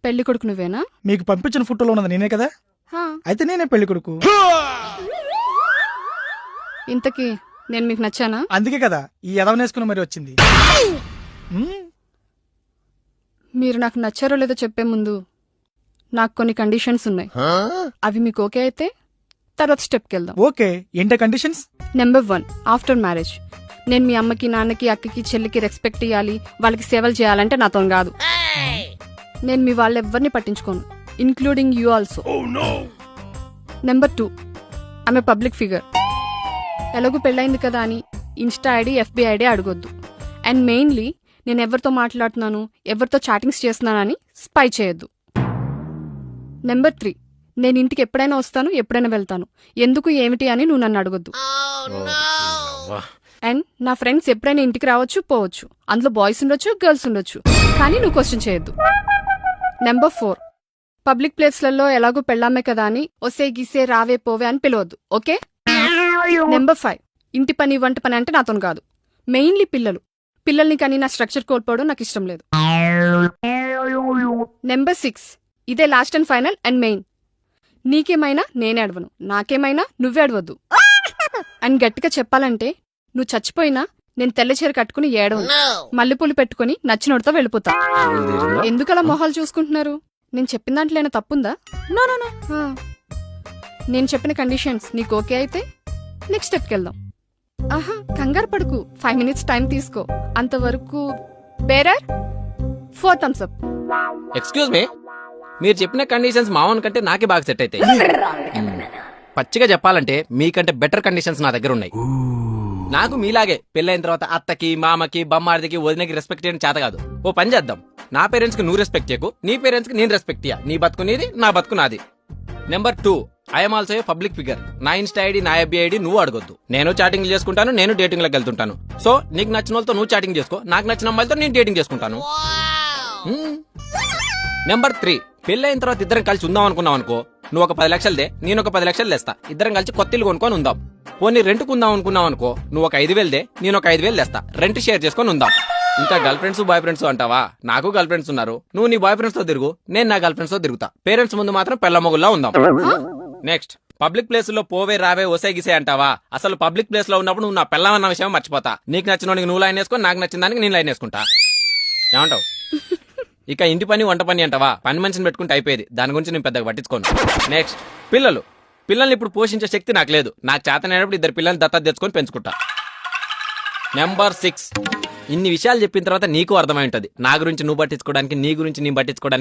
పెళ్లి కొడుకు నువ్వేనా? మీకు పంపించిన ఫోటోలో ఉన్నది నేనే కదా, హా. అయితే నేనే పెళ్లి కొడుకు. ఇంతకీ నేను మీకు నచ్చానా? అందుకే కదా ఈ ఎదవనేసుకుని మరి వచ్చింది. మీరు నాకు నచ్చారో లేదో చెప్పే ముందు నాకు కొన్ని కండిషన్స్ ఉన్నాయి. అవి మీకు ఓకే అయితే తర్వాత స్టెప్కి వెళ్దాం. ఓకే, ఏంటా కండిషన్స్? నెంబర్ 1, ఆఫ్టర్ మ్యారేజ్ నేను మీ అమ్మకి, నాన్నకి, అక్కకి, చెల్లికి రెస్పెక్ట్ ఇవ్వాలి, వాళ్ళకి సేవలు చేయాలంటే నాతో కాదు. నేను మీ వాళ్ళెవ్వరిని పట్టించుకోను, ఇంక్లూడింగ్ యూ ఆల్సో. నెంబర్ 2, ఆమె పబ్లిక్ ఫిగర్. ఎలాగూ పెళ్ళైంది కదా అని ఇన్స్టా ఐడి, ఎఫ్బి ఐడి అడగొద్దు. అండ్ మెయిన్లీ నేను ఎవరితో మాట్లాడుతున్నాను, ఎవరితో చాటింగ్స్ చేస్తున్నానని స్పై చేయొద్దు. నెంబర్ 3, నేను ఇంటికి ఎప్పుడైనా వస్తాను, ఎప్పుడైనా వెళ్తాను, ఎందుకు ఏమిటి అని నువ్వు నన్ను అడగొద్దు. అండ్ నా ఫ్రెండ్స్ ఎప్పుడైనా ఇంటికి రావచ్చు, పోవచ్చు, అందులో బాయ్స్ ఉండొచ్చు, గర్ల్స్ ఉండొచ్చు, కానీ నువ్వు క్వశ్చన్ చేయొద్దు. నెంబర్ 4, పబ్లిక్ ప్లేస్లలో ఎలాగో పెళ్ళామే కదా అని ఒసే గిసే రావే పోవే అని పిలవద్దు, ఓకే? నెంబర్ 5, ఇంటి పని వంట పని అంటే నాతో కాదు, మెయిన్లీ పిల్లల్ని కానీ నా స్ట్రక్చర్ కోల్పోవడం నాకు ఇష్టం లేదు. నెంబర్ 6, ఇదే last and final and main, నీకేమైనా నేనే అడవను, నాకేమైనా నువ్వే అడవద్దు. అండ్ గట్టిగా చెప్పాలంటే నువ్వు చచ్చిపోయినా నేను తెల్ల చీర కట్టుకుని ఏడవను, మల్లెపూలు పెట్టుకుని నచ్చినోడితో వెళ్ళిపోతా. ఎందుకలా మొహాలు చూసుకుంటున్నారు? నేను చెప్పిన దాంట్లో ఏమైనా తప్పుందా? హా. నేను చెప్పిన కండిషన్స్ నీకు ఓకే అయితే నెక్స్ట్ స్టెప్కి వెళ్దాం. ఆహా, కంగారు పడుకు, 5 minutes టైం తీసుకో. అంతవరకు bearer 4 thumbs up. Excuse me, మీరు చెప్పిన కండిషన్స్ మావన్ కంటే నాకే బాగా సెట్ అవుతాయి. పచ్చిగా చెప్పాలంటే మీకంటే బెటర్ కండిషన్స్ నా దగ్గర ఉన్నాయి. నాకు మీలాగే పెళ్ళైన తర్వాత అత్తకి, మామకి, బొమ్మాడికి, వదినకి రెస్పెక్ట్ చేయడం చేత కాదు. ఓ పని చేద్దాం, నా పేరెంట్స్ కి నువ్వు రెస్పెక్ట్ చేయకు, నీ పేరెంట్స్ కి నేను రెస్పెక్ట్ ఇయ్య. నీ బతుకు నీది, నా బతుకు నాది. Number 2, I'm also a public figure. నా ఇన్స్టా ఐడి, నా ఎఫ్బి ఐడి నువ్వు అడగొద్దు. నేను చాటింగ్ చేసుకుంటాను, నేను డేటింగ్ లకు వెళ్తుంటాను. సో నీకు నచ్చిన వాళ్ళతో నువ్వు చాటింగ్ చేసుకో, నాకు నచ్చిన అమ్మాయిలతో నేను డేటింగ్ చేసుకుంటాను. నెంబర్ 3, పెళ్ళైన తర్వాత ఇద్దరం కలిసి ఉందాం అనుకున్నాం అనుకో, నువ్వు ఒక 10 లక్షలదే, నేను ఒక 10 లక్షలు తెస్తా, ఇద్దరం కలిసి కొత్త ఇల్లు కొనుక్కొని ఉందాం. పోనీ రెంట్కు ఉందాం అనుకున్నాం అనుకో, నువ్వు ఒక 5,000దే, నేను ఒక 5,000 తెస్తా, రెంట్ షేర్ చేసుకొని ఉందాం. ఇంకా గర్ల్ ఫ్రెండ్స్, బాయ్ ఫ్రెండ్స్ అంటావా? నాకు గర్ల్ ఫ్రెండ్స్ ఉన్నారు, నువ్వు నీ బాయ్ ఫ్రెండ్స్ తో తిరుగు, నేను నా గర్ల్ ఫ్రెండ్స్ తో తిరుగుతా. పేరెంట్స్ ముందు మాత్రం పెళ్ళ మొగుల్లా ఉందాం. నెక్స్ట్, పబ్లిక్ ప్లేస్ లో పోవే రావే ఒసే గిసే అంటావా? అసలు పబ్లిక్ ప్లేస్ లో ఉన్నప్పుడు నువ్వు నా పెళ్ళమన్న విషయం మర్చిపోతా. నీకు నచ్చిన నువ్వు లైన్ వేసుకో, నాకు నచ్చిన దానికి నేను లైన్ వేసుకుంటా. ఏమంటావు? ఇక ఇంటి పని వంట పని అంటావా? పని మనిషిని పెట్టుకుంటే అయిపోయేది, దాని గురించి నేను పెద్దగా పట్టించుకోను. నెక్స్ట్, పిల్లల్ని ఇప్పుడు పోషించే శక్తి నాకు లేదు, నాకు చేతనైనప్పుడు 2 పిల్లల్ని దత్తత తెచ్చుకొని పెంచుకుంటా. నెంబర్ 6, ఇన్ని విషయాలు చెప్పిన తర్వాత నీకు అర్థమై ఉంటది నా గురించి నువ్వు పట్టించుకోవడానికి, నీ గురించి నేను పట్టించుకోవడానికి